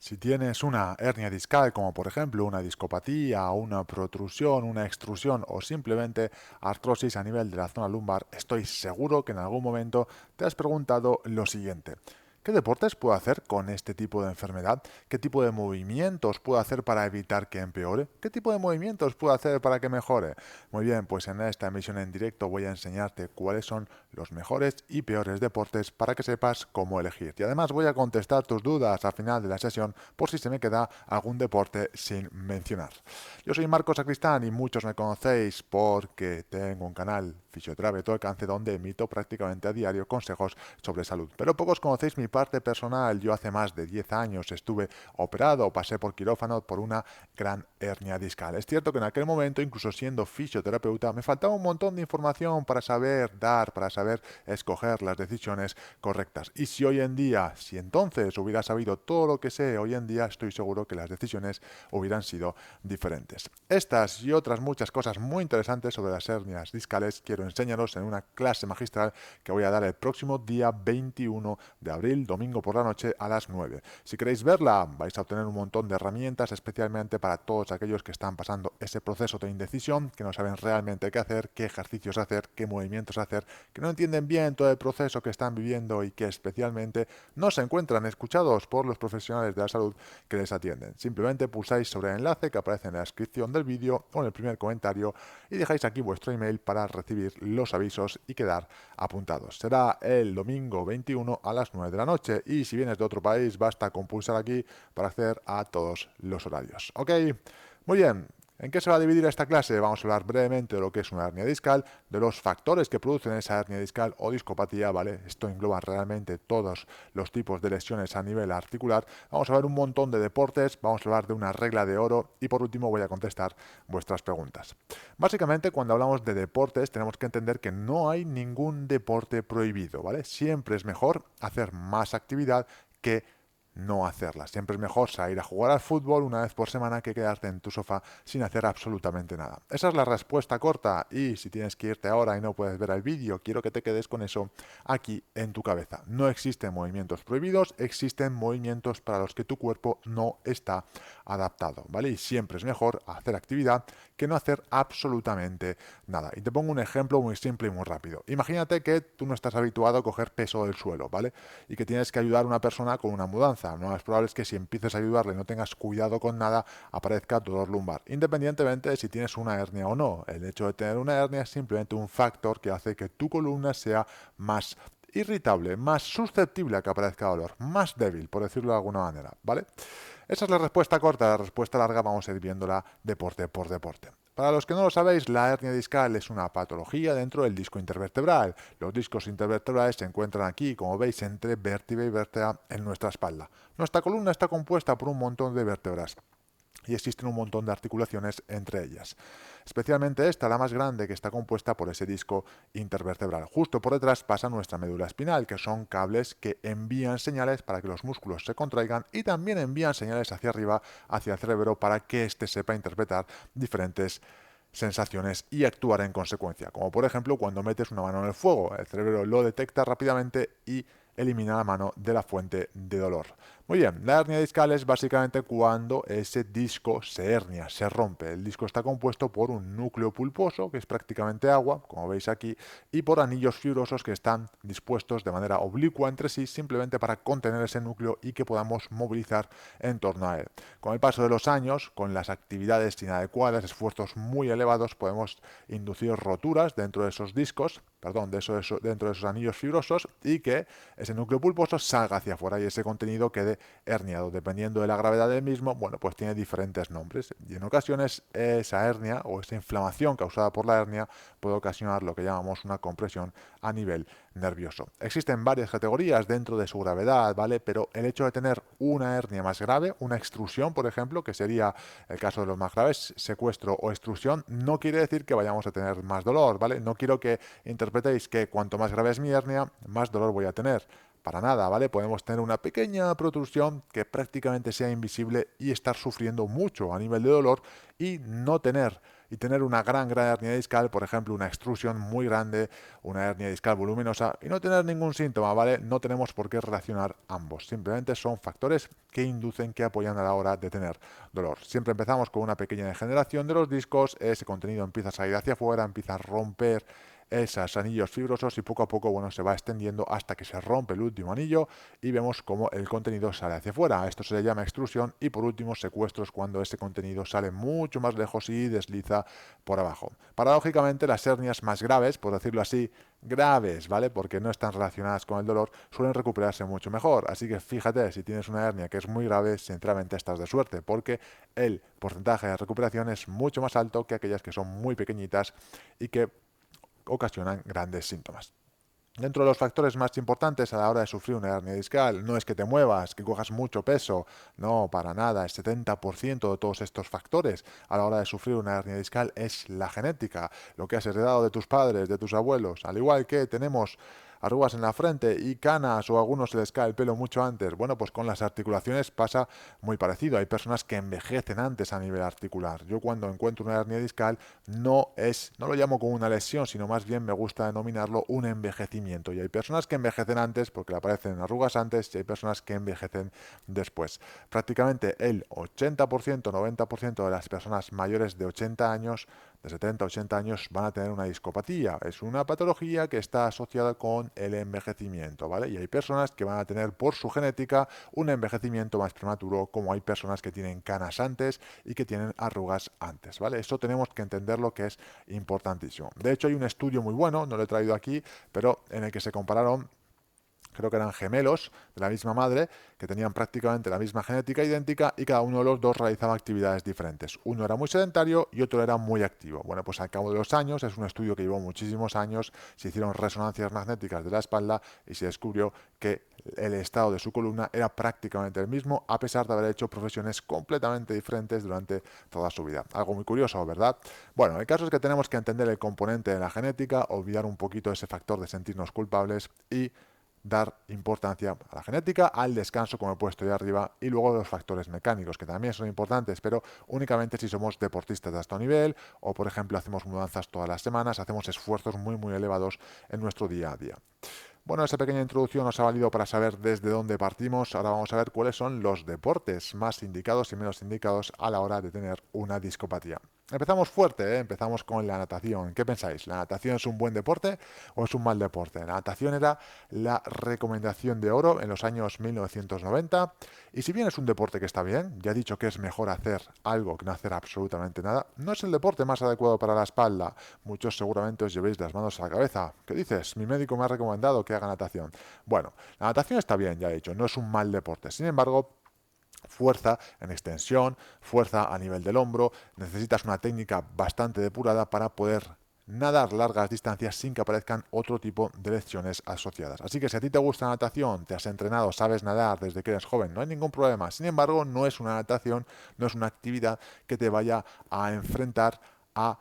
Si tienes una hernia discal, como por ejemplo una discopatía, una protrusión, una extrusión o simplemente artrosis a nivel de la zona lumbar, estoy seguro que en algún momento te has preguntado lo siguiente. ¿Qué deportes puedo hacer con este tipo de enfermedad? ¿Qué tipo de movimientos puedo hacer para evitar que empeore? ¿Qué tipo de movimientos puedo hacer para que mejore? Muy bien, pues en esta emisión en directo voy a enseñarte cuáles son los mejores y peores deportes para que sepas cómo elegir. Y además voy a contestar tus dudas al final de la sesión por si se me queda algún deporte sin mencionar. Yo soy Marcos Sacristán y muchos me conocéis porque tengo un canal Fisioterapia a tu alcance donde emito prácticamente a diario consejos sobre salud. Pero pocos conocéis mi parte personal. Yo hace más de 10 años estuve operado, pasé por quirófano por una gran hernia discal. Es cierto que en aquel momento, incluso siendo fisioterapeuta, me faltaba un montón de información para saber dar, para saber escoger las decisiones correctas. Y si hoy en día, si entonces hubiera sabido todo lo que sé hoy en día, estoy seguro que las decisiones hubieran sido diferentes. Estas y otras muchas cosas muy interesantes sobre las hernias discales quiero enseñaros en una clase magistral que voy a dar el próximo día 21 de abril, domingo por la noche a las 9. Si queréis verla, vais a obtener un montón de herramientas, especialmente para todos aquellos que están pasando ese proceso de indecisión, que no saben realmente qué hacer, qué ejercicios hacer, qué movimientos hacer, que no entienden bien todo el proceso que están viviendo y que especialmente no se encuentran escuchados por los profesionales de la salud que les atienden. Simplemente pulsáis sobre el enlace que aparece en la descripción del vídeo o en el primer comentario y dejáis aquí vuestro email para recibir los avisos y quedar apuntados. Será el domingo 21 a las 9 de la noche y si vienes de otro país basta con pulsar aquí para acceder a todos los horarios. Ok, muy bien. ¿En qué se va a dividir esta clase? Vamos a hablar brevemente de lo que es una hernia discal, de los factores que producen esa hernia discal o discopatía, ¿vale? Esto engloba realmente todos los tipos de lesiones a nivel articular. Vamos a ver un montón de deportes, vamos a hablar de una regla de oro y por último voy a contestar vuestras preguntas. Básicamente, cuando hablamos de deportes, tenemos que entender que no hay ningún deporte prohibido, ¿vale? Siempre es mejor hacer más actividad que no hacerla. Siempre es mejor salir a jugar al fútbol una vez por semana que quedarte en tu sofá sin hacer absolutamente nada. Esa es la respuesta corta y si tienes que irte ahora y no puedes ver el vídeo, quiero que te quedes con eso aquí en tu cabeza. No existen movimientos prohibidos, existen movimientos para los que tu cuerpo no está adaptado, ¿vale? Y siempre es mejor hacer actividad que no hacer absolutamente nada. Y te pongo un ejemplo muy simple y muy rápido. Imagínate que tú no estás habituado a coger peso del suelo, ¿vale? Y que tienes que ayudar a una persona con una mudanza. Lo más probable es que si empieces a ayudarle y no tengas cuidado con nada, aparezca dolor lumbar, independientemente de si tienes una hernia o no. El hecho de tener una hernia es simplemente un factor que hace que tu columna sea más irritable, más susceptible a que aparezca dolor, más débil, por decirlo de alguna manera, ¿vale? Esa es la respuesta corta. La respuesta larga vamos a ir viéndola deporte por deporte. Para los que no lo sabéis, la hernia discal es una patología dentro del disco intervertebral. Los discos intervertebrales se encuentran aquí, como veis, entre vértebra y vértebra en nuestra espalda. Nuestra columna está compuesta por un montón de vértebras y existen un montón de articulaciones entre ellas. Especialmente esta, la más grande, que está compuesta por ese disco intervertebral. Justo por detrás pasa nuestra médula espinal, que son cables que envían señales para que los músculos se contraigan y también envían señales hacia arriba, hacia el cerebro, para que éste sepa interpretar diferentes sensaciones y actuar en consecuencia. Como por ejemplo cuando metes una mano en el fuego, el cerebro lo detecta rápidamente y elimina la mano de la fuente de dolor. Muy bien, la hernia discal es básicamente cuando ese disco se hernia, se rompe. El disco está compuesto por un núcleo pulposo, que es prácticamente agua, como veis aquí, y por anillos fibrosos que están dispuestos de manera oblicua entre sí, simplemente para contener ese núcleo y que podamos movilizar en torno a él. Con el paso de los años, con las actividades inadecuadas, esfuerzos muy elevados, podemos inducir roturas dentro de esos discos, dentro de esos anillos fibrosos y que ese núcleo pulposo salga hacia afuera y ese contenido quede herniado. Dependiendo de la gravedad del mismo, bueno, pues tiene diferentes nombres. Y en ocasiones esa hernia o esa inflamación causada por la hernia puede ocasionar lo que llamamos una compresión a nivel nervioso. Existen varias categorías dentro de su gravedad, ¿vale? Pero el hecho de tener una hernia más grave, una extrusión, por ejemplo, que sería el caso de los más graves, secuestro o extrusión, no quiere decir que vayamos a tener más dolor, ¿vale? No quiero que interpretéis que cuanto más grave es mi hernia, más dolor voy a tener. Para nada, ¿vale? Podemos tener una pequeña protrusión que prácticamente sea invisible y estar sufriendo mucho a nivel de dolor y no tener y tener una gran hernia discal, por ejemplo, una extrusión muy grande, una hernia discal voluminosa y no tener ningún síntoma, ¿vale? No tenemos por qué relacionar ambos, simplemente son factores que inducen, que apoyan a la hora de tener dolor. Siempre empezamos con una pequeña degeneración de los discos, ese contenido empieza a salir hacia afuera, empieza a romper esos anillos fibrosos y poco a poco, bueno, se va extendiendo hasta que se rompe el último anillo y vemos cómo el contenido sale hacia afuera. Esto se le llama extrusión y por último secuestro es cuando ese contenido sale mucho más lejos y desliza por abajo. Paradójicamente las hernias más graves, por decirlo así, graves, ¿vale? Porque no están relacionadas con el dolor, suelen recuperarse mucho mejor. Así que fíjate, si tienes una hernia que es muy grave, sinceramente estás de suerte, porque el porcentaje de recuperación es mucho más alto que aquellas que son muy pequeñitas y que ocasionan grandes síntomas. Dentro de los factores más importantes a la hora de sufrir una hernia discal, no es que te muevas, que cojas mucho peso, no, para nada, el 70% de todos estos factores a la hora de sufrir una hernia discal es la genética, lo que has heredado de tus padres, de tus abuelos, al igual que tenemos arrugas en la frente y canas o a algunos se les cae el pelo mucho antes. Bueno, pues con las articulaciones pasa muy parecido. Hay personas que envejecen antes a nivel articular. Yo cuando encuentro una hernia discal no lo llamo como una lesión, sino más bien me gusta denominarlo un envejecimiento. Y hay personas que envejecen antes porque le aparecen arrugas antes y hay personas que envejecen después. Prácticamente el 80%, 90% de las personas mayores de 80 años de 70 a 80 años van a tener una discopatía. Es una patología que está asociada con el envejecimiento, ¿vale? Y hay personas que van a tener por su genética un envejecimiento más prematuro, como hay personas que tienen canas antes y que tienen arrugas antes, ¿vale? Eso tenemos que entenderlo, que es importantísimo. De hecho, hay un estudio muy bueno, no lo he traído aquí, pero en el que se compararon, creo que eran gemelos de la misma madre, que tenían prácticamente la misma genética idéntica y cada uno de los dos realizaba actividades diferentes. Uno era muy sedentario y otro era muy activo. Bueno, pues al cabo de los años, es un estudio que llevó muchísimos años, se hicieron resonancias magnéticas de la espalda y se descubrió que el estado de su columna era prácticamente el mismo, a pesar de haber hecho profesiones completamente diferentes durante toda su vida. Algo muy curioso, ¿verdad? Bueno, el caso es que tenemos que entender el componente de la genética, olvidar un poquito ese factor de sentirnos culpables y dar importancia a la genética, al descanso, como he puesto ahí arriba, y luego los factores mecánicos, que también son importantes, pero únicamente si somos deportistas de alto nivel o, por ejemplo, hacemos mudanzas todas las semanas, hacemos esfuerzos muy elevados en nuestro día a día. Bueno, esa pequeña introducción nos ha valido para saber desde dónde partimos. Ahora vamos a ver cuáles son los deportes más indicados y menos indicados a la hora de tener una discopatía. Empezamos fuerte, ¿eh? Empezamos con la natación. ¿Qué pensáis? ¿La natación es un buen deporte o es un mal deporte? La natación era la recomendación de oro en los años 1990 y si bien es un deporte que está bien, ya he dicho que es mejor hacer algo que no hacer absolutamente nada, no es el deporte más adecuado para la espalda. Muchos seguramente os llevéis las manos a la cabeza. ¿Qué dices? Mi médico me ha recomendado que haga natación. Bueno, la natación está bien, ya he dicho, no es un mal deporte. Sin embargo, fuerza en extensión, fuerza a nivel del hombro, necesitas una técnica bastante depurada para poder nadar largas distancias sin que aparezcan otro tipo de lesiones asociadas. Así que si a ti te gusta la natación, te has entrenado, sabes nadar desde que eres joven, no hay ningún problema. Sin embargo, no es una natación, no es una actividad que te vaya a enfrentar a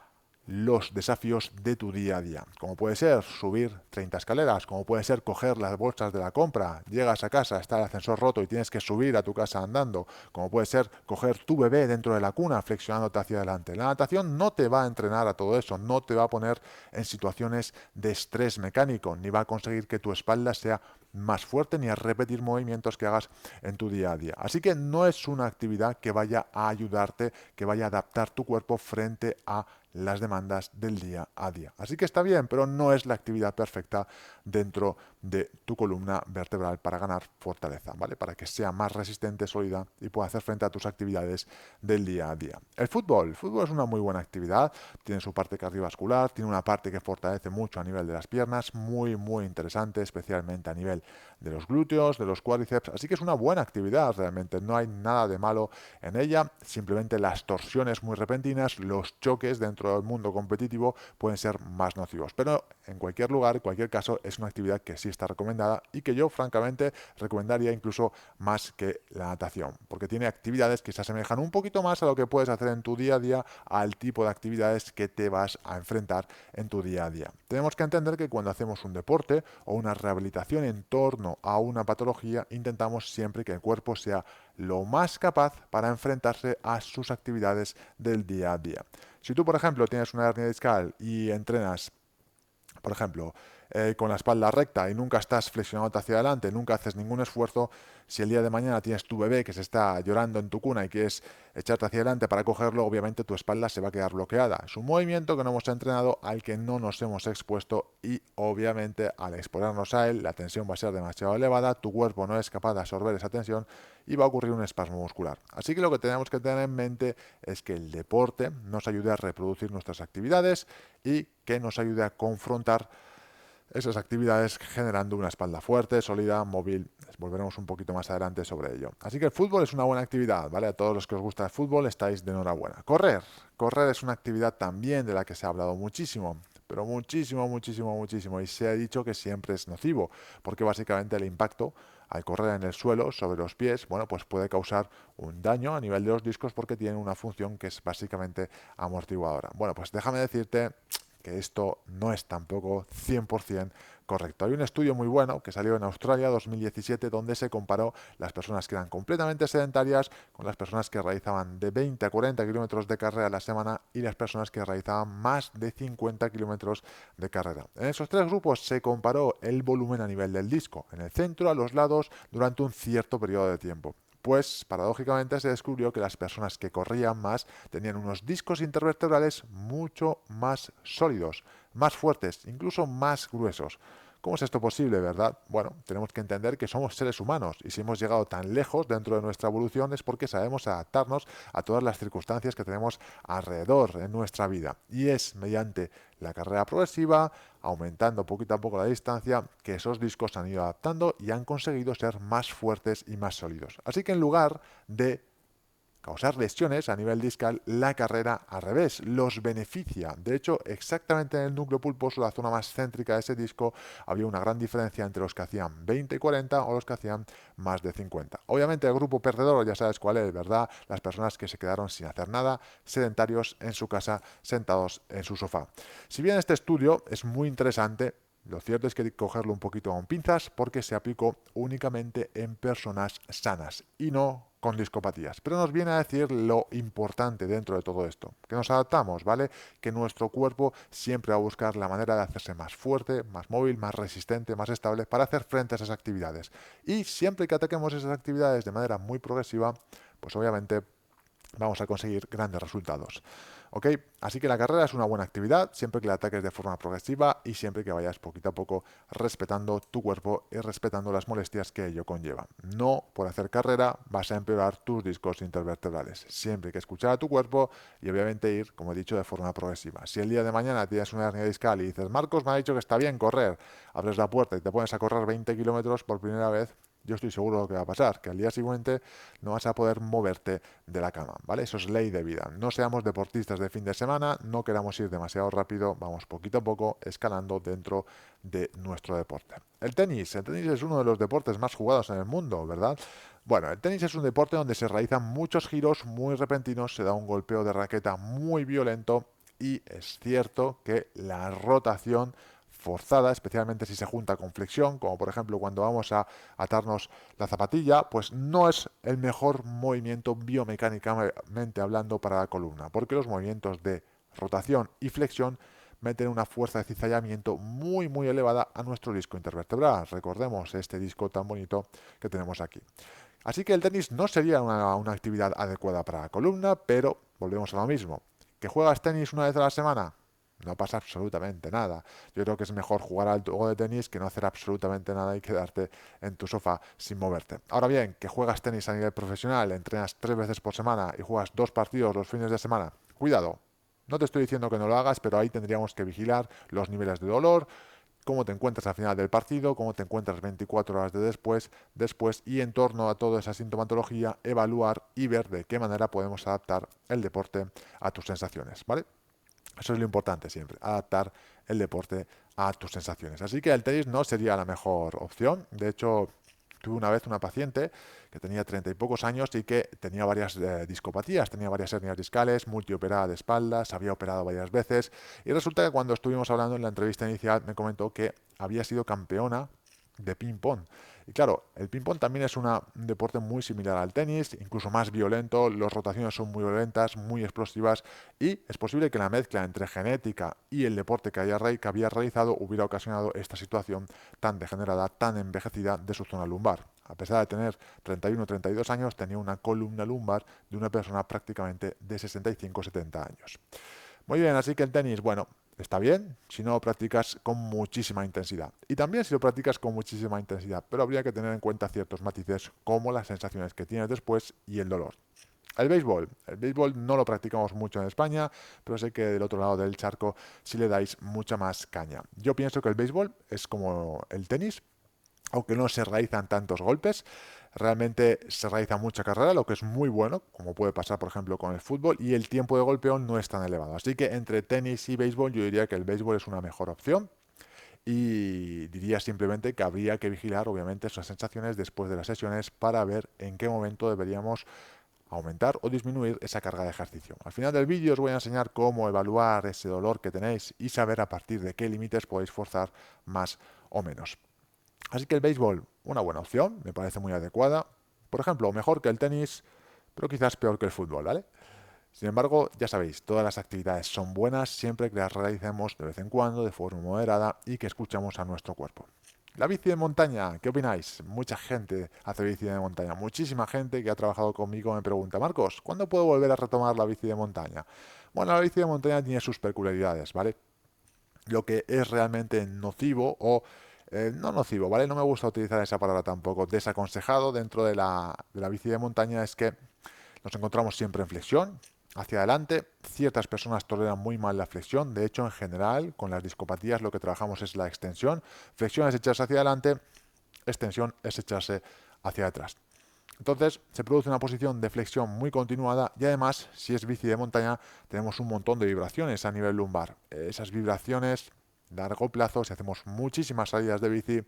los desafíos de tu día a día, como puede ser subir 30 escaleras, como puede ser coger las bolsas de la compra, llegas a casa, está el ascensor roto y tienes que subir a tu casa andando, como puede ser coger tu bebé dentro de la cuna flexionándote hacia adelante. La natación no te va a entrenar a todo eso, no te va a poner en situaciones de estrés mecánico, ni va a conseguir que tu espalda sea más fuerte, ni a repetir movimientos que hagas en tu día a día. Así que no es una actividad que vaya a ayudarte, que vaya a adaptar tu cuerpo frente a las demandas del día a día. Así que está bien, pero no es la actividad perfecta dentro de tu columna vertebral para ganar fortaleza, ¿vale? Para que sea más resistente, sólida y pueda hacer frente a tus actividades del día a día. El fútbol es una muy buena actividad, tiene su parte cardiovascular, tiene una parte que fortalece mucho a nivel de las piernas, muy interesante, especialmente a nivel de los glúteos, de los cuádriceps, así que es una buena actividad realmente, no hay nada de malo en ella, simplemente las torsiones muy repentinas, los choques dentro del mundo competitivo pueden ser más nocivos, pero en cualquier lugar, en cualquier caso, es una actividad que sí está recomendada y que yo francamente recomendaría incluso más que la natación, porque tiene actividades que se asemejan un poquito más a lo que puedes hacer en tu día a día, al tipo de actividades que te vas a enfrentar en tu día a día. Tenemos que entender que cuando hacemos un deporte o una rehabilitación en torno a una patología, intentamos siempre que el cuerpo sea lo más capaz para enfrentarse a sus actividades del día a día. Si tú, por ejemplo, tienes una hernia discal y entrenas, por ejemplo, con la espalda recta y nunca estás flexionándote hacia adelante, nunca haces ningún esfuerzo, si el día de mañana tienes tu bebé que se está llorando en tu cuna y quieres echarte hacia adelante para cogerlo, obviamente tu espalda se va a quedar bloqueada. Es un movimiento que no hemos entrenado, al que no nos hemos expuesto y obviamente al exponernos a él la tensión va a ser demasiado elevada, tu cuerpo no es capaz de absorber esa tensión y va a ocurrir un espasmo muscular. Así que lo que tenemos que tener en mente es que el deporte nos ayude a reproducir nuestras actividades y que nos ayude a confrontar esas actividades generando una espalda fuerte, sólida, móvil. Volveremos un poquito más adelante sobre ello. Así que el fútbol es una buena actividad, ¿vale? A todos los que os gusta el fútbol estáis de enhorabuena. Correr. Correr es una actividad también de la que se ha hablado muchísimo, pero muchísimo, muchísimo, muchísimo. Y se ha dicho que siempre es nocivo, porque básicamente el impacto al correr en el suelo sobre los pies, bueno, pues puede causar un daño a nivel de los discos porque tiene una función que es básicamente amortiguadora. Bueno, pues déjame decirte que esto no es tampoco 100% correcto. Hay un estudio muy bueno que salió en Australia 2017 donde se comparó las personas que eran completamente sedentarias con las personas que realizaban de 20 a 40 kilómetros de carrera a la semana y las personas que realizaban más de 50 kilómetros de carrera. En esos tres grupos se comparó el volumen a nivel del disco, en el centro, a los lados, durante un cierto periodo de tiempo. Pues paradójicamente se descubrió que las personas que corrían más tenían unos discos intervertebrales mucho más sólidos, más fuertes, incluso más gruesos. ¿Cómo es esto posible, verdad? Bueno, tenemos que entender que somos seres humanos y si hemos llegado tan lejos dentro de nuestra evolución es porque sabemos adaptarnos a todas las circunstancias que tenemos alrededor en nuestra vida. Y es mediante la carrera progresiva, aumentando poquito a poco la distancia, que esos discos se han ido adaptando y han conseguido ser más fuertes y más sólidos. Así que en lugar de causar lesiones a nivel discal, la carrera al revés, los beneficia. De hecho, exactamente en el núcleo pulposo, la zona más céntrica de ese disco, había una gran diferencia entre los que hacían 20 y 40 o los que hacían más de 50. Obviamente el grupo perdedor ya sabes cuál es, ¿verdad? Las personas que se quedaron sin hacer nada, sedentarios en su casa, sentados en su sofá. Si bien este estudio es muy interesante, lo cierto es que hay que cogerlo un poquito con pinzas porque se aplicó únicamente en personas sanas y no con discopatías. Pero nos viene a decir lo importante dentro de todo esto, que nos adaptamos, ¿vale? Que nuestro cuerpo siempre va a buscar la manera de hacerse más fuerte, más móvil, más resistente, más estable para hacer frente a esas actividades. Y siempre que ataquemos esas actividades de manera muy progresiva, pues obviamente vamos a conseguir grandes resultados. ¿Ok? Así que la carrera es una buena actividad siempre que la ataques de forma progresiva y siempre que vayas poquito a poco respetando tu cuerpo y respetando las molestias que ello conlleva. No por hacer carrera vas a empeorar tus discos intervertebrales. Siempre hay que escuchar a tu cuerpo y obviamente ir, como he dicho, de forma progresiva. Si el día de mañana tienes una hernia discal y dices, Marcos me ha dicho que está bien correr, abres la puerta y te pones a correr 20 kilómetros por primera vez, yo estoy seguro de lo que va a pasar, que al día siguiente no vas a poder moverte de la cama, ¿vale? Eso es ley de vida. No seamos deportistas de fin de semana, no queramos ir demasiado rápido, vamos poquito a poco escalando dentro de nuestro deporte. El tenis es uno de los deportes más jugados en el mundo, ¿verdad? Bueno, el tenis es un deporte donde se realizan muchos giros muy repentinos, se da un golpeo de raqueta muy violento y es cierto que la rotación forzada, especialmente si se junta con flexión, como por ejemplo cuando vamos a atarnos la zapatilla, pues no es el mejor movimiento biomecánicamente hablando para la columna, porque los movimientos de rotación y flexión meten una fuerza de cizallamiento muy muy elevada a nuestro disco intervertebral. Recordemos este disco tan bonito que tenemos aquí. Así que el tenis no sería una actividad adecuada para la columna, pero volvemos a lo mismo. ¿Que juegas tenis una vez a la semana? No pasa absolutamente nada. Yo creo que es mejor jugar al juego de tenis que no hacer absolutamente nada y quedarte en tu sofá sin moverte. Ahora bien, que juegas tenis a nivel profesional, entrenas 3 veces por semana y juegas 2 partidos los fines de semana, cuidado. No te estoy diciendo que no lo hagas, pero ahí tendríamos que vigilar los niveles de dolor, cómo te encuentras al final del partido, cómo te encuentras 24 horas después y en torno a toda esa sintomatología, evaluar y ver de qué manera podemos adaptar el deporte a tus sensaciones, ¿vale? Eso es lo importante siempre, adaptar el deporte a tus sensaciones. Así que el tenis no sería la mejor opción. De hecho, tuve una vez una paciente que tenía 30 y pocos años y que tenía varias discopatías, tenía varias hernias discales, multioperada de espaldas, había operado varias veces y resulta que cuando estuvimos hablando en la entrevista inicial me comentó que había sido campeona de ping-pong. Y claro, el ping-pong también es un deporte muy similar al tenis, incluso más violento, las rotaciones son muy violentas, muy explosivas y es posible que la mezcla entre genética y el deporte que había realizado hubiera ocasionado esta situación tan degenerada, tan envejecida de su zona lumbar. A pesar de tener 31 o 32 años, tenía una columna lumbar de una persona prácticamente de 65 o 70 años. Muy bien, así que el tenis, bueno, está bien si no lo practicas con muchísima intensidad. Y también si lo practicas con muchísima intensidad, pero habría que tener en cuenta ciertos matices como las sensaciones que tienes después y el dolor. El béisbol no lo practicamos mucho en España, pero sé que del otro lado del charco sí le dais mucha más caña. Yo pienso que el béisbol es como el tenis, aunque no se realizan tantos golpes, realmente se realiza mucha carrera, lo que es muy bueno, como puede pasar por ejemplo con el fútbol, y el tiempo de golpeo no es tan elevado. Así que entre tenis y béisbol yo diría que el béisbol es una mejor opción y diría simplemente que habría que vigilar obviamente esas sensaciones después de las sesiones para ver en qué momento deberíamos aumentar o disminuir esa carga de ejercicio. Al final del vídeo os voy a enseñar cómo evaluar ese dolor que tenéis y saber a partir de qué límites podéis forzar más o menos. Así que el béisbol, una buena opción, me parece muy adecuada. Por ejemplo, mejor que el tenis, pero quizás peor que el fútbol, ¿vale? Sin embargo, ya sabéis, todas las actividades son buenas siempre que las realicemos de vez en cuando, de forma moderada y que escuchamos a nuestro cuerpo. La bici de montaña, ¿qué opináis? Mucha gente hace bici de montaña. Muchísima gente que ha trabajado conmigo me pregunta, Marcos, ¿cuándo puedo volver a retomar la bici de montaña? Bueno, la bici de montaña tiene sus peculiaridades, ¿vale? Lo que es realmente nocivo o no nocivo, ¿vale? No me gusta utilizar esa palabra tampoco. Desaconsejado dentro de la bici de montaña es que nos encontramos siempre en flexión, hacia adelante. Ciertas personas toleran muy mal la flexión. De hecho, en general, con las discopatías lo que trabajamos es la extensión. Flexión es echarse hacia adelante, extensión es echarse hacia atrás. Entonces se produce una posición de flexión muy continuada y además, si es bici de montaña, tenemos un montón de vibraciones a nivel lumbar. Esas vibraciones, a largo plazo, si hacemos muchísimas salidas de bici,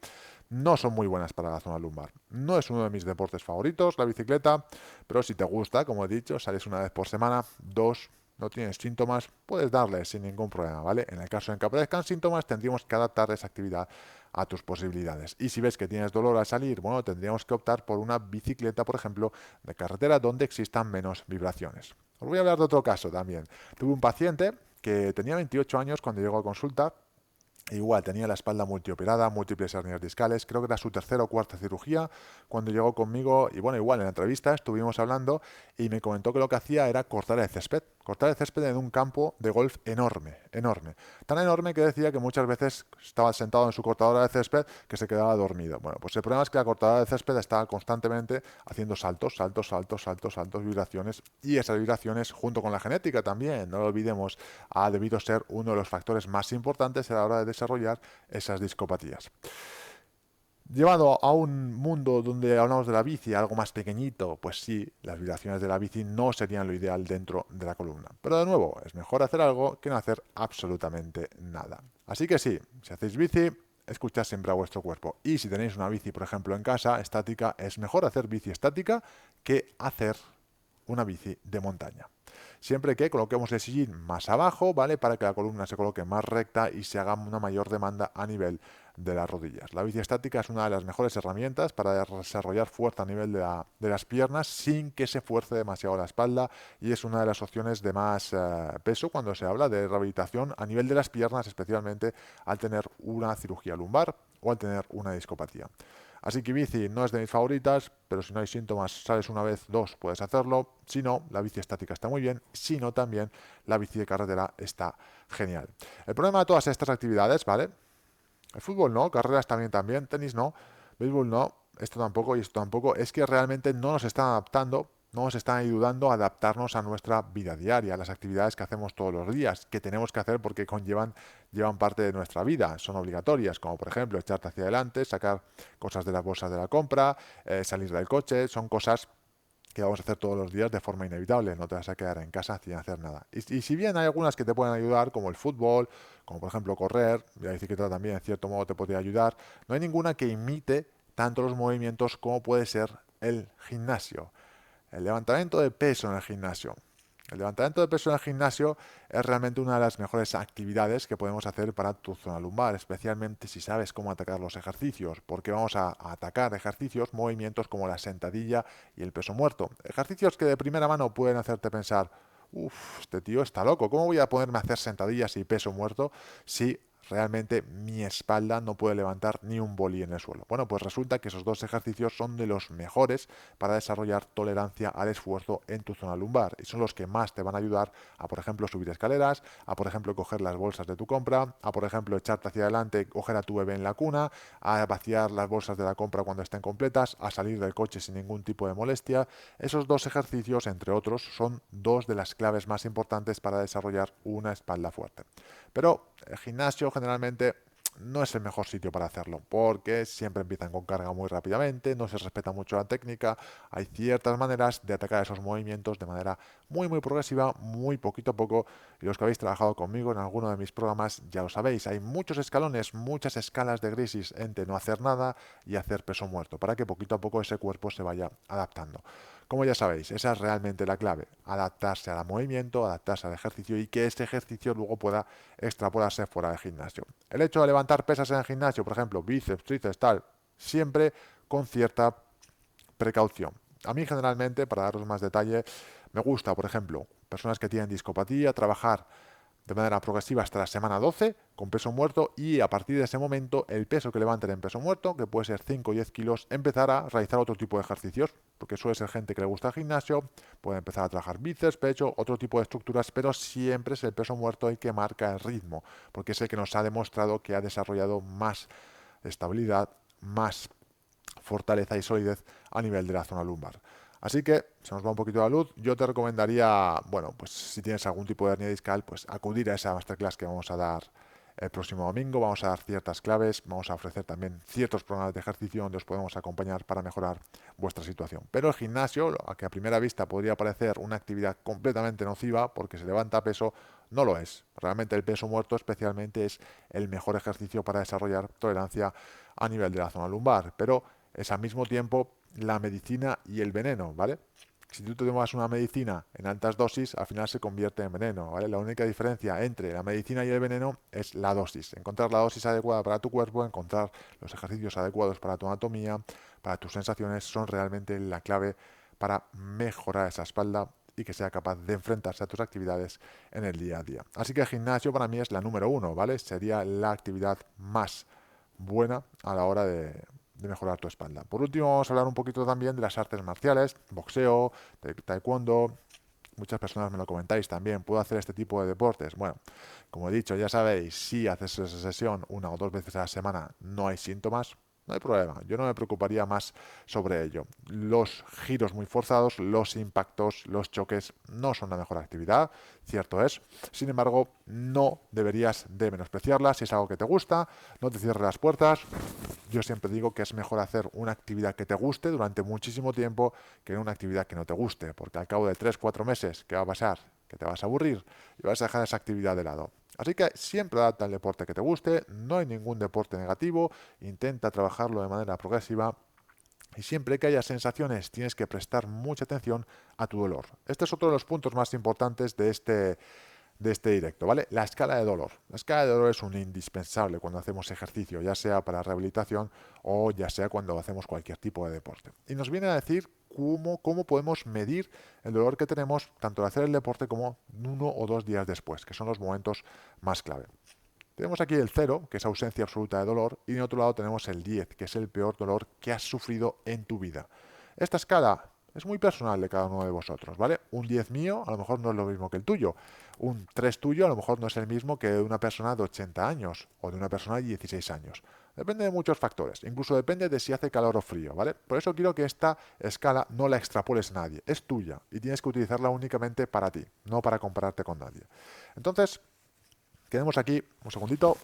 no son muy buenas para la zona lumbar. No es uno de mis deportes favoritos, la bicicleta, pero si te gusta, como he dicho, sales una vez por semana, dos, no tienes síntomas, puedes darle sin ningún problema, ¿vale? En el caso en que aparezcan síntomas, tendríamos que adaptar esa actividad a tus posibilidades. Y si ves que tienes dolor al salir, bueno, tendríamos que optar por una bicicleta, por ejemplo, de carretera donde existan menos vibraciones. Os voy a hablar de otro caso también. Tuve un paciente que tenía 28 años cuando llegó a consulta. Igual, tenía la espalda multioperada, múltiples hernias discales, creo que era su tercera o cuarta cirugía cuando llegó conmigo y bueno, igual en la entrevista estuvimos hablando y me comentó que lo que hacía era cortar el césped en un campo de golf enorme, enorme, tan enorme que decía que muchas veces estaba sentado en su cortadora de césped que se quedaba dormido. Bueno, pues el problema es que la cortadora de césped estaba constantemente haciendo saltos, saltos, saltos, saltos, saltos, vibraciones y esas vibraciones junto con la genética también, no lo olvidemos, ha debido ser uno de los factores más importantes a la hora de desarrollar esas discopatías. Llevado a un mundo donde hablamos de la bici, algo más pequeñito, pues sí, las vibraciones de la bici no serían lo ideal dentro de la columna. Pero de nuevo, es mejor hacer algo que no hacer absolutamente nada. Así que sí, si hacéis bici, escuchad siempre a vuestro cuerpo. Y si tenéis una bici, por ejemplo, en casa, estática, es mejor hacer bici estática que hacer una bici de montaña. Siempre que coloquemos el sillín más abajo, ¿vale? Para que la columna se coloque más recta y se haga una mayor demanda a nivel de las rodillas. La bici estática es una de las mejores herramientas para desarrollar fuerza a nivel de las piernas sin que se fuerce demasiado la espalda y es una de las opciones de más peso cuando se habla de rehabilitación a nivel de las piernas, especialmente al tener una cirugía lumbar o al tener una discopatía. Así que bici no es de mis favoritas, pero si no hay síntomas, sales una vez, dos, puedes hacerlo. Si no, la bici estática está muy bien. Si no, también la bici de carretera está genial. El problema de todas estas actividades, ¿vale? El fútbol no, carreras también, tenis no, béisbol no, esto tampoco y esto tampoco, es que realmente no nos están adaptando, no nos están ayudando a adaptarnos a nuestra vida diaria, a las actividades que hacemos todos los días, que tenemos que hacer porque llevan parte de nuestra vida, son obligatorias, como por ejemplo echarte hacia adelante, sacar cosas de las bolsas de la compra, salir del coche, son cosas que vamos a hacer todos los días de forma inevitable, no te vas a quedar en casa sin hacer nada. Y si bien hay algunas que te pueden ayudar, como el fútbol, como por ejemplo correr, la bicicleta también en cierto modo te podría ayudar, no hay ninguna que imite tanto los movimientos como puede ser el gimnasio. El levantamiento de peso en el gimnasio. El levantamiento de peso en el gimnasio es realmente una de las mejores actividades que podemos hacer para tu zona lumbar, especialmente si sabes cómo atacar los ejercicios, porque vamos a atacar ejercicios, movimientos como la sentadilla y el peso muerto. Ejercicios que de primera mano pueden hacerte pensar, uff, este tío está loco, ¿cómo voy a ponerme a hacer sentadillas y peso muerto si realmente mi espalda no puede levantar ni un boli en el suelo? Bueno, pues resulta que esos dos ejercicios son de los mejores para desarrollar tolerancia al esfuerzo en tu zona lumbar y son los que más te van a ayudar a, por ejemplo, subir escaleras, a, por ejemplo, coger las bolsas de tu compra, a, por ejemplo, echarte hacia adelante, coger a tu bebé en la cuna, a vaciar las bolsas de la compra cuando estén completas, a salir del coche sin ningún tipo de molestia. Esos dos ejercicios, entre otros, son dos de las claves más importantes para desarrollar una espalda fuerte. Pero el gimnasio generalmente no es el mejor sitio para hacerlo, porque siempre empiezan con carga muy rápidamente, no se respeta mucho la técnica, hay ciertas maneras de atacar esos movimientos de manera muy progresiva, muy poquito a poco, y los que habéis trabajado conmigo en alguno de mis programas ya lo sabéis, hay muchos escalones, muchas escalas de grises entre no hacer nada y hacer peso muerto, para que poquito a poco ese cuerpo se vaya adaptando. Como ya sabéis, esa es realmente la clave, adaptarse al movimiento, adaptarse al ejercicio y que ese ejercicio luego pueda extrapolarse fuera del gimnasio. El hecho de levantar pesas en el gimnasio, por ejemplo, bíceps, tríceps, tal, siempre con cierta precaución. A mí generalmente, para daros más detalle, me gusta, por ejemplo, personas que tienen discopatía, trabajar de manera progresiva hasta la semana 12 con peso muerto y a partir de ese momento el peso que levanten en peso muerto, que puede ser 5 o 10 kilos, empezar a realizar otro tipo de ejercicios, porque suele ser gente que le gusta el gimnasio, puede empezar a trabajar bíceps, pecho, otro tipo de estructuras, pero siempre es el peso muerto el que marca el ritmo, porque es el que nos ha demostrado que ha desarrollado más estabilidad, más fortaleza y solidez a nivel de la zona lumbar. Así que se nos va un poquito la luz. Yo te recomendaría, bueno, pues si tienes algún tipo de hernia discal, pues acudir a esa masterclass que vamos a dar el próximo domingo. Vamos a dar ciertas claves, vamos a ofrecer también ciertos programas de ejercicio donde os podemos acompañar para mejorar vuestra situación. Pero el gimnasio, que a primera vista podría parecer una actividad completamente nociva porque se levanta peso, no lo es. Realmente el peso muerto especialmente es el mejor ejercicio para desarrollar tolerancia a nivel de la zona lumbar. Pero es al mismo tiempo la medicina y el veneno, ¿vale? Si tú te tomas una medicina en altas dosis, al final se convierte en veneno, ¿vale? La única diferencia entre la medicina y el veneno es la dosis. Encontrar la dosis adecuada para tu cuerpo, encontrar los ejercicios adecuados para tu anatomía, para tus sensaciones, son realmente la clave para mejorar esa espalda y que sea capaz de enfrentarse a tus actividades en el día a día. Así que el gimnasio para mí es la número uno, ¿vale? Sería la actividad más buena a la hora de mejorar tu espalda. Por último, vamos a hablar un poquito también de las artes marciales, boxeo, taekwondo. Muchas personas me lo comentáis también, ¿puedo hacer este tipo de deportes? Bueno, como he dicho, ya sabéis, si haces esa sesión una o dos veces a la semana, no hay síntomas, no hay problema, yo no me preocuparía más sobre ello. Los giros muy forzados, los impactos, los choques no son la mejor actividad, cierto es. Sin embargo, no deberías de menospreciarla si es algo que te gusta, no te cierres las puertas. Yo siempre digo que es mejor hacer una actividad que te guste durante muchísimo tiempo que una actividad que no te guste, porque al cabo de 3 o 4 meses, ¿qué va a pasar? Que te vas a aburrir y vas a dejar esa actividad de lado. Así que siempre adapta el deporte que te guste, no hay ningún deporte negativo, intenta trabajarlo de manera progresiva y siempre que haya sensaciones tienes que prestar mucha atención a tu dolor. Este es otro de los puntos más importantes de este directo, ¿vale? La escala de dolor. La escala de dolor es un indispensable cuando hacemos ejercicio, ya sea para rehabilitación o ya sea cuando hacemos cualquier tipo de deporte. Y nos viene a decir cómo podemos medir el dolor que tenemos tanto al hacer el deporte como 1 o 2 días después, que son los momentos más clave. Tenemos aquí el 0, que es ausencia absoluta de dolor, y en otro lado tenemos el 10, que es el peor dolor que has sufrido en tu vida. Esta escala es muy personal de cada uno de vosotros, ¿vale? Un 10 mío a lo mejor no es lo mismo que el tuyo. Un 3 tuyo a lo mejor no es el mismo que de una persona de 80 años o de una persona de 16 años. Depende de muchos factores, incluso depende de si hace calor o frío, ¿vale? Por eso quiero que esta escala no la extrapoles a nadie, es tuya y tienes que utilizarla únicamente para ti, no para compararte con nadie. Entonces, tenemos aquí, un segundito,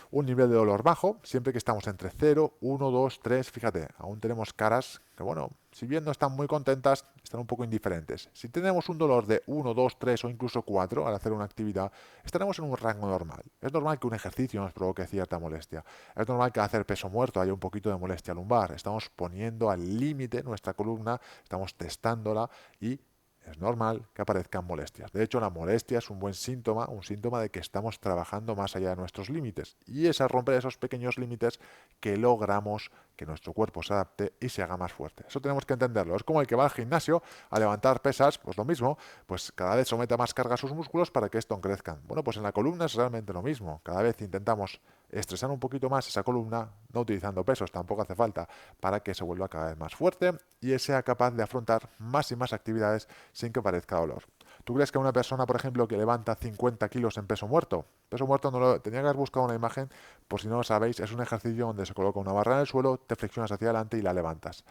un nivel de dolor bajo, siempre que estamos entre 0, 1, 2, 3, fíjate, aún tenemos caras que, bueno, si bien no están muy contentas, están un poco indiferentes. Si tenemos un dolor de 1, 2, 3 o incluso 4 al hacer una actividad, estaremos en un rango normal. Es normal que un ejercicio nos provoque cierta molestia. Es normal que al hacer peso muerto haya un poquito de molestia lumbar. Estamos poniendo al límite nuestra columna, estamos testándola y es normal que aparezcan molestias. De hecho, la molestia es un buen síntoma, un síntoma de que estamos trabajando más allá de nuestros límites. Y es al romper esos pequeños límites que logramos que nuestro cuerpo se adapte y se haga más fuerte. Eso tenemos que entenderlo. Es como el que va al gimnasio a levantar pesas, pues lo mismo, pues cada vez somete más carga a sus músculos para que estos crezcan. Bueno, pues en la columna es realmente lo mismo. Cada vez intentamos estresar un poquito más esa columna, no utilizando pesos, tampoco hace falta, para que se vuelva cada vez más fuerte y sea capaz de afrontar más y más actividades sin que parezca dolor. ¿Tú crees que una persona, por ejemplo, que levanta 50 kilos en peso muerto? Peso muerto no lo tenía que haber buscado una imagen, por si no lo sabéis, es un ejercicio donde se coloca una barra en el suelo, te flexionas hacia adelante y la levantas.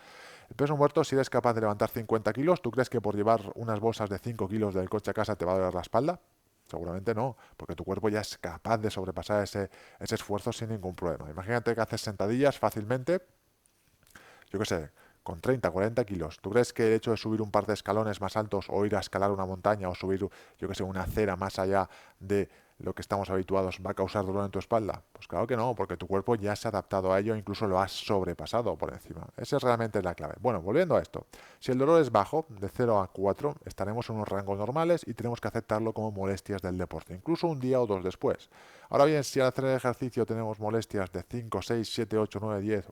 El peso muerto, si eres capaz de levantar 50 kilos, ¿tú crees que por llevar unas bolsas de 5 kilos del coche a casa te va a doler la espalda? Seguramente no, porque tu cuerpo ya es capaz de sobrepasar ese esfuerzo sin ningún problema. Imagínate que haces sentadillas fácilmente, yo qué sé, con 30, 40 kilos. ¿Tú crees que el hecho de subir un par de escalones más altos o ir a escalar una montaña o subir, yo qué sé, una acera más allá de lo que estamos habituados va a causar dolor en tu espalda? Pues claro que no, porque tu cuerpo ya se ha adaptado a ello, incluso lo has sobrepasado por encima. Esa es realmente la clave. Bueno, volviendo a esto. Si el dolor es bajo, de 0 a 4, estaremos en unos rangos normales y tenemos que aceptarlo como molestias del deporte, incluso un día o dos después. Ahora bien, si al hacer el ejercicio tenemos molestias de 5, 6, 7, 8, 9, 10,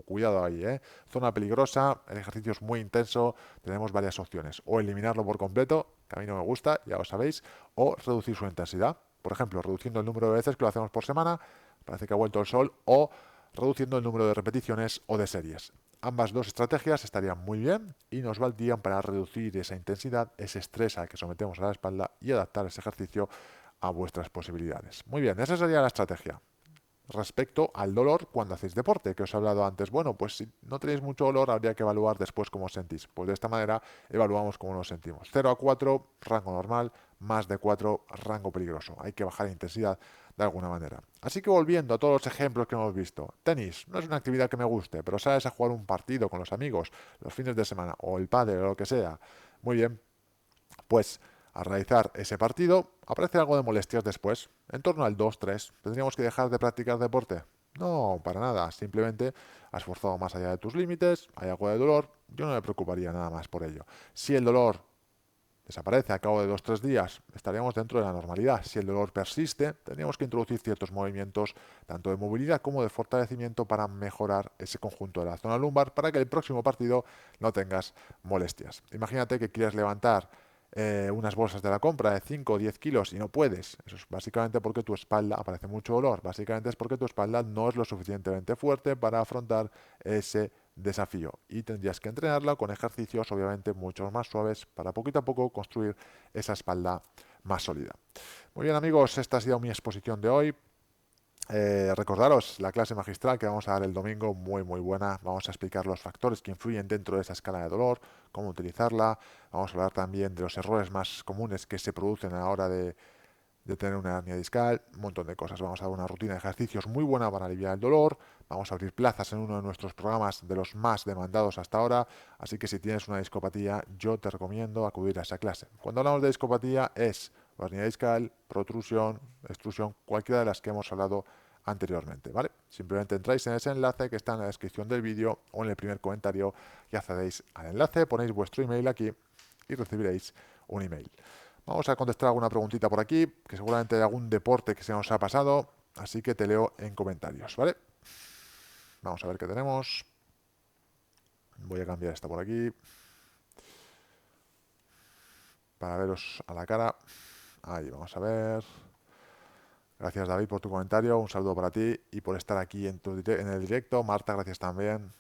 cuidado ahí, ¿eh? Zona peligrosa, el ejercicio es muy intenso, tenemos varias opciones. O eliminarlo por completo, que a mí no me gusta, ya lo sabéis, o reducir su intensidad. Por ejemplo, reduciendo el número de veces que lo hacemos por semana, parece que ha vuelto el sol, o reduciendo el número de repeticiones o de series. Ambas dos estrategias estarían muy bien y nos valdrían para reducir esa intensidad, ese estrés al que sometemos a la espalda y adaptar ese ejercicio a vuestras posibilidades. Muy bien, esa sería la estrategia. Respecto al dolor cuando hacéis deporte, que os he hablado antes, bueno, pues si no tenéis mucho dolor, habría que evaluar después cómo os sentís. Pues de esta manera evaluamos cómo nos sentimos. 0 a 4, rango normal, más de 4, rango peligroso. Hay que bajar la intensidad de alguna manera. Así que volviendo a todos los ejemplos que hemos visto, tenis no es una actividad que me guste, pero sales a jugar un partido con los amigos los fines de semana, o el pádel o lo que sea. Muy bien, pues al realizar ese partido aparece algo de molestias después, en torno al 2-3. ¿Tendríamos que dejar de practicar deporte? No, para nada. Simplemente has forzado más allá de tus límites, hay algo de dolor, yo no me preocuparía nada más por ello. Si el dolor desaparece a cabo de 2 o 3 días, estaríamos dentro de la normalidad. Si el dolor persiste, tendríamos que introducir ciertos movimientos, tanto de movilidad como de fortalecimiento, para mejorar ese conjunto de la zona lumbar, para que el próximo partido no tengas molestias. Imagínate que quieres levantar unas bolsas de la compra de 5 o 10 kilos y no puedes. Eso es básicamente porque tu espalda aparece mucho dolor. Básicamente es porque tu espalda no es lo suficientemente fuerte para afrontar ese desafío y tendrías que entrenarla con ejercicios obviamente mucho más suaves para poquito a poco construir esa espalda más sólida. Muy bien amigos, esta ha sido mi exposición de hoy. Recordaros la clase magistral que vamos a dar el domingo, muy buena. Vamos a explicar los factores que influyen dentro de esa escala de dolor, cómo utilizarla. Vamos a hablar también de los errores más comunes que se producen a la hora de tener una hernia discal, un montón de cosas. Vamos a dar una rutina de ejercicios muy buena para aliviar el dolor. Vamos a abrir plazas en uno de nuestros programas de los más demandados hasta ahora. Así que si tienes una discopatía, yo te recomiendo acudir a esa clase. Cuando hablamos de discopatía es hernia discal, protrusión, extrusión, cualquiera de las que hemos hablado anteriormente, ¿vale? Simplemente entráis en ese enlace que está en la descripción del vídeo o en el primer comentario y accedéis al enlace, ponéis vuestro email aquí y recibiréis un email. Vamos a contestar alguna preguntita por aquí, que seguramente hay algún deporte que se nos ha pasado, así que te leo en comentarios, ¿vale? Vamos a ver qué tenemos. Voy a cambiar esta por aquí para veros a la cara. Ahí, vamos a ver. Gracias David por tu comentario, un saludo para ti y por estar aquí en el directo. Marta, gracias también.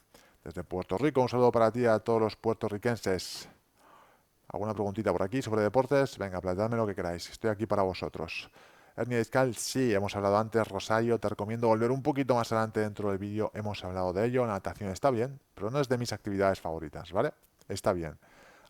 Desde Puerto Rico, un saludo para ti y a todos los puertorriquenses. ¿Alguna preguntita por aquí sobre deportes? Venga, planteadme lo que queráis. Estoy aquí para vosotros. Hernia discal, sí, hemos hablado antes. Rosario, te recomiendo volver un poquito más adelante dentro del vídeo. Hemos hablado de ello. La natación está bien, pero no es de mis actividades favoritas, ¿vale? Está bien.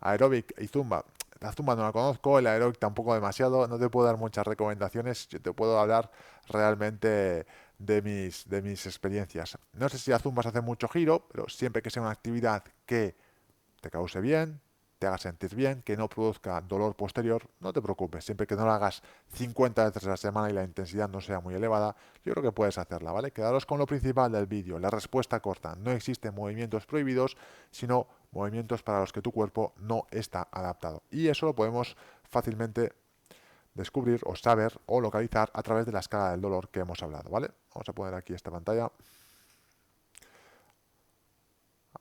Aeróbic y zumba. La zumba no la conozco, el aeróbic tampoco demasiado. No te puedo dar muchas recomendaciones. Yo te puedo hablar realmente de mis experiencias. No sé si la zumba se hace mucho giro, pero siempre que sea una actividad que te cause bien, te haga sentir bien, que no produzca dolor posterior, no te preocupes, siempre que no lo hagas 50 veces a la semana y la intensidad no sea muy elevada, yo creo que puedes hacerla, ¿vale? Quedaros con lo principal del vídeo, la respuesta corta. No existen movimientos prohibidos, sino movimientos para los que tu cuerpo no está adaptado. Y eso lo podemos fácilmente descubrir o saber o localizar a través de la escala del dolor que hemos hablado, ¿vale? Vamos a poner aquí esta pantalla.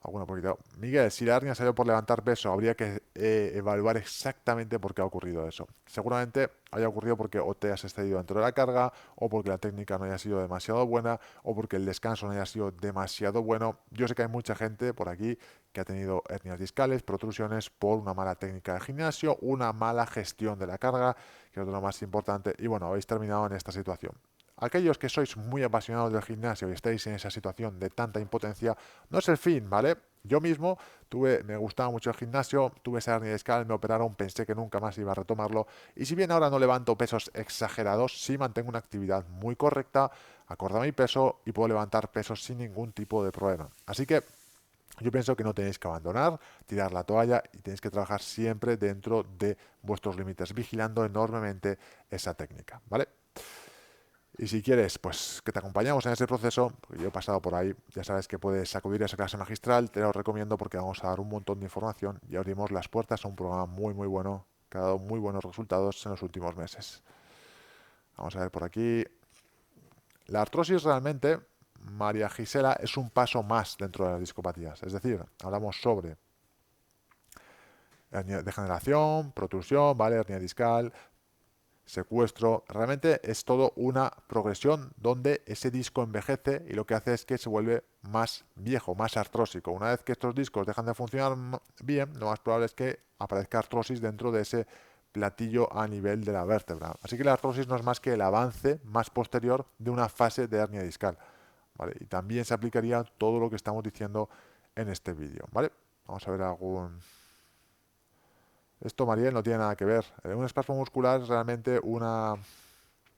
Alguna poquito. Miguel, si la hernia salió por levantar peso, habría que evaluar exactamente por qué ha ocurrido eso. Seguramente haya ocurrido porque o te has excedido dentro de la carga, o porque la técnica no haya sido demasiado buena, o porque el descanso no haya sido demasiado bueno. Yo sé que hay mucha gente por aquí que ha tenido hernias discales, protrusiones por una mala técnica de gimnasio, una mala gestión de la carga, que es lo más importante, y bueno, habéis terminado en esta situación. Aquellos que sois muy apasionados del gimnasio y estáis en esa situación de tanta impotencia, no es el fin, ¿vale? Yo mismo me gustaba mucho el gimnasio, tuve esa hernia discal, me operaron, pensé que nunca más iba a retomarlo. Y si bien ahora no levanto pesos exagerados, sí mantengo una actividad muy correcta, acorde a mi peso y puedo levantar pesos sin ningún tipo de problema. Así que yo pienso que no tenéis que abandonar, tirar la toalla y tenéis que trabajar siempre dentro de vuestros límites, vigilando enormemente esa técnica, ¿vale? Y si quieres, pues que te acompañamos en ese proceso, porque yo he pasado por ahí, ya sabes que puedes acudir a esa clase magistral, te lo recomiendo porque vamos a dar un montón de información y abrimos las puertas a un programa muy bueno, que ha dado muy buenos resultados en los últimos meses. Vamos a ver por aquí. La artrosis realmente, María Gisela, es un paso más dentro de las discopatías. Es decir, hablamos sobre hernia de degeneración, protrusión, ¿vale? Hernia discal, secuestro. Realmente es todo una progresión donde ese disco envejece y lo que hace es que se vuelve más viejo, más artrósico. Una vez que estos discos dejan de funcionar bien, lo más probable es que aparezca artrosis dentro de ese platillo a nivel de la vértebra. Así que la artrosis no es más que el avance más posterior de una fase de hernia discal, ¿vale? Y también se aplicaría todo lo que estamos diciendo en este vídeo, ¿vale? Vamos a ver algún... Esto, Mariel, no tiene nada que ver. Un espasmo muscular es realmente una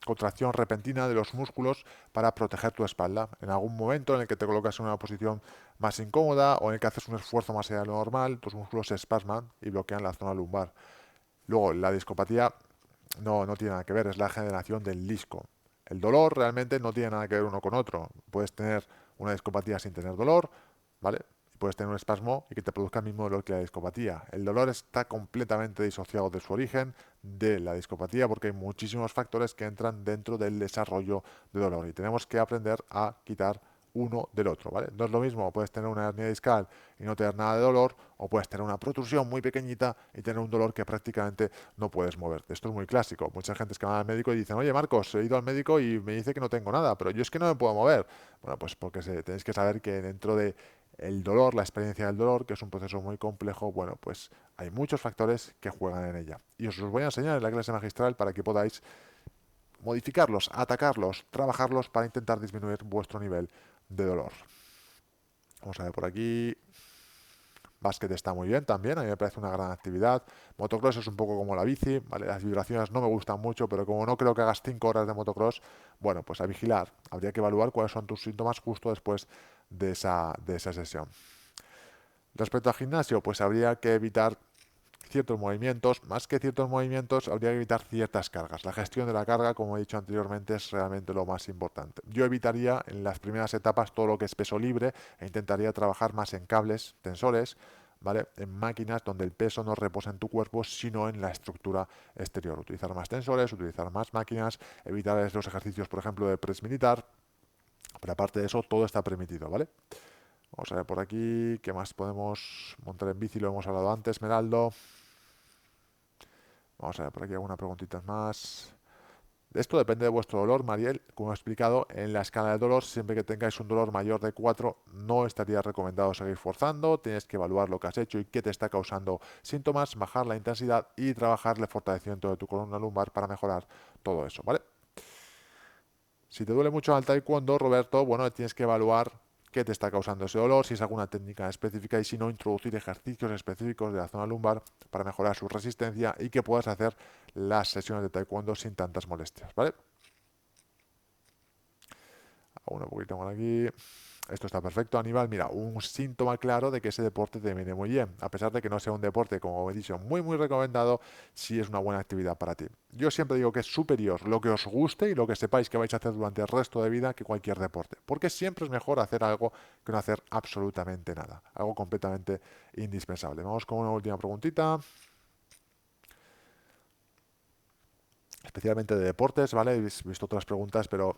contracción repentina de los músculos para proteger tu espalda. En algún momento en el que te colocas en una posición más incómoda o en el que haces un esfuerzo más allá de lo normal, tus músculos se espasman y bloquean la zona lumbar. Luego, la discopatía no tiene nada que ver, es la generación del disco. El dolor realmente no tiene nada que ver uno con otro. Puedes tener una discopatía sin tener dolor, ¿vale? Puedes tener un espasmo y que te produzca el mismo dolor que la discopatía. El dolor está completamente disociado de su origen, de la discopatía, porque hay muchísimos factores que entran dentro del desarrollo de dolor y tenemos que aprender a quitar uno del otro, ¿vale? No es lo mismo, puedes tener una hernia discal y no tener nada de dolor, o puedes tener una protrusión muy pequeñita y tener un dolor que prácticamente no puedes moverte. Esto es muy clásico. Mucha gente es que va al médico y dicen, oye Marcos, he ido al médico y me dice que no tengo nada, pero yo es que no me puedo mover. Bueno, pues porque tenéis que saber que dentro de el dolor, la experiencia del dolor, que es un proceso muy complejo, bueno, pues hay muchos factores que juegan en ella. Y os los voy a enseñar en la clase magistral para que podáis modificarlos, atacarlos, trabajarlos para intentar disminuir vuestro nivel de dolor. Vamos a ver por aquí. Básquet está muy bien también, a mí me parece una gran actividad. Motocross es un poco como la bici, ¿vale? Las vibraciones no me gustan mucho, pero como no creo que hagas 5 horas de motocross, bueno, pues a vigilar. Habría que evaluar cuáles son tus síntomas justo después de esa sesión. Respecto al gimnasio, pues habría que evitar ciertos movimientos, más que ciertos movimientos, habría que evitar ciertas cargas. La gestión de la carga, como he dicho anteriormente, es realmente lo más importante. Yo evitaría en las primeras etapas todo lo que es peso libre e intentaría trabajar más en cables, tensores, ¿vale? En máquinas donde el peso no reposa en tu cuerpo, sino en la estructura exterior. Utilizar más tensores, utilizar más máquinas, evitar los ejercicios, por ejemplo, de press militar, pero aparte de eso, todo está permitido, ¿vale? Vamos a ver por aquí, ¿qué más podemos montar en bici? Lo hemos hablado antes, Meraldo. Vamos a ver por aquí alguna preguntita más. Esto depende de vuestro dolor, Mariel. Como he explicado, en la escala de dolor, siempre que tengáis un dolor mayor de 4, no estaría recomendado seguir forzando. Tienes que evaluar lo que has hecho y qué te está causando síntomas, bajar la intensidad y trabajar el fortalecimiento de tu columna lumbar para mejorar todo eso, ¿vale? Si te duele mucho al taekwondo, Roberto, bueno, tienes que evaluar qué te está causando ese dolor, si es alguna técnica específica y si no, introducir ejercicios específicos de la zona lumbar para mejorar su resistencia y que puedas hacer las sesiones de taekwondo sin tantas molestias, ¿vale? Hago un poquito más aquí. Esto está perfecto, Aníbal. Mira, un síntoma claro de que ese deporte te viene muy bien. A pesar de que no sea un deporte, como he dicho, muy recomendado, sí es una buena actividad para ti. Yo siempre digo que es superior lo que os guste y lo que sepáis que vais a hacer durante el resto de vida que cualquier deporte. Porque siempre es mejor hacer algo que no hacer absolutamente nada. Algo completamente indispensable. Vamos con una última preguntita. Especialmente de deportes, ¿vale? He visto otras preguntas, pero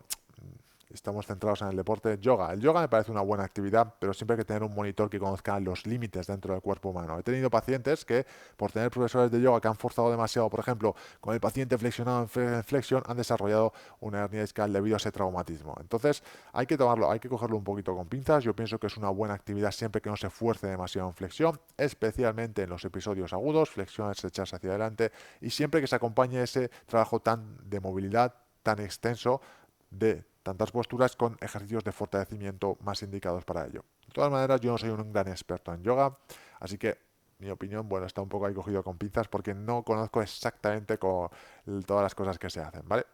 estamos centrados en el deporte. Yoga. El yoga me parece una buena actividad, pero siempre hay que tener un monitor que conozca los límites dentro del cuerpo humano. He tenido pacientes que, por tener profesores de yoga que han forzado demasiado, por ejemplo, con el paciente flexionado en flexión, han desarrollado una hernia discal debido a ese traumatismo. Entonces, hay que tomarlo, hay que cogerlo un poquito con pinzas. Yo pienso que es una buena actividad siempre que no se fuerce demasiado en flexión, especialmente en los episodios agudos, flexiones hechas hacia adelante, y siempre que se acompañe ese trabajo tan de movilidad, tan extenso, de tantas posturas con ejercicios de fortalecimiento más indicados para ello. De todas maneras, yo no soy un gran experto en yoga, así que mi opinión, bueno, está un poco ahí cogido con pinzas porque no conozco exactamente todas las cosas que se hacen, ¿vale?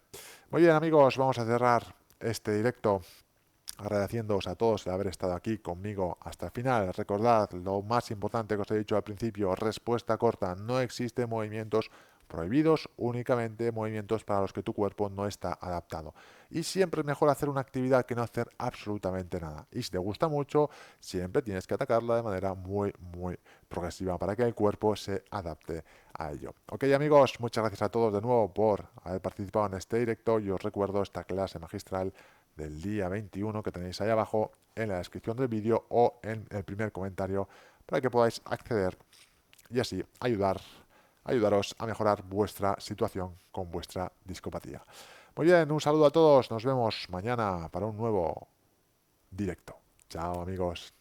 Muy bien, amigos, vamos a cerrar este directo agradeciéndoos a todos de haber estado aquí conmigo hasta el final. Recordad lo más importante que os he dicho al principio, respuesta corta, no existen movimientos prohibidos, únicamente movimientos para los que tu cuerpo no está adaptado. Y siempre es mejor hacer una actividad que no hacer absolutamente nada. Y si te gusta mucho, siempre tienes que atacarla de manera muy progresiva para que el cuerpo se adapte a ello. Ok, amigos, muchas gracias a todos de nuevo por haber participado en este directo y os recuerdo esta clase magistral del día 21 que tenéis ahí abajo en la descripción del vídeo o en el primer comentario para que podáis acceder y así ayudaros a mejorar vuestra situación con vuestra discopatía. Muy bien, un saludo a todos, nos vemos mañana para un nuevo directo. Chao, amigos.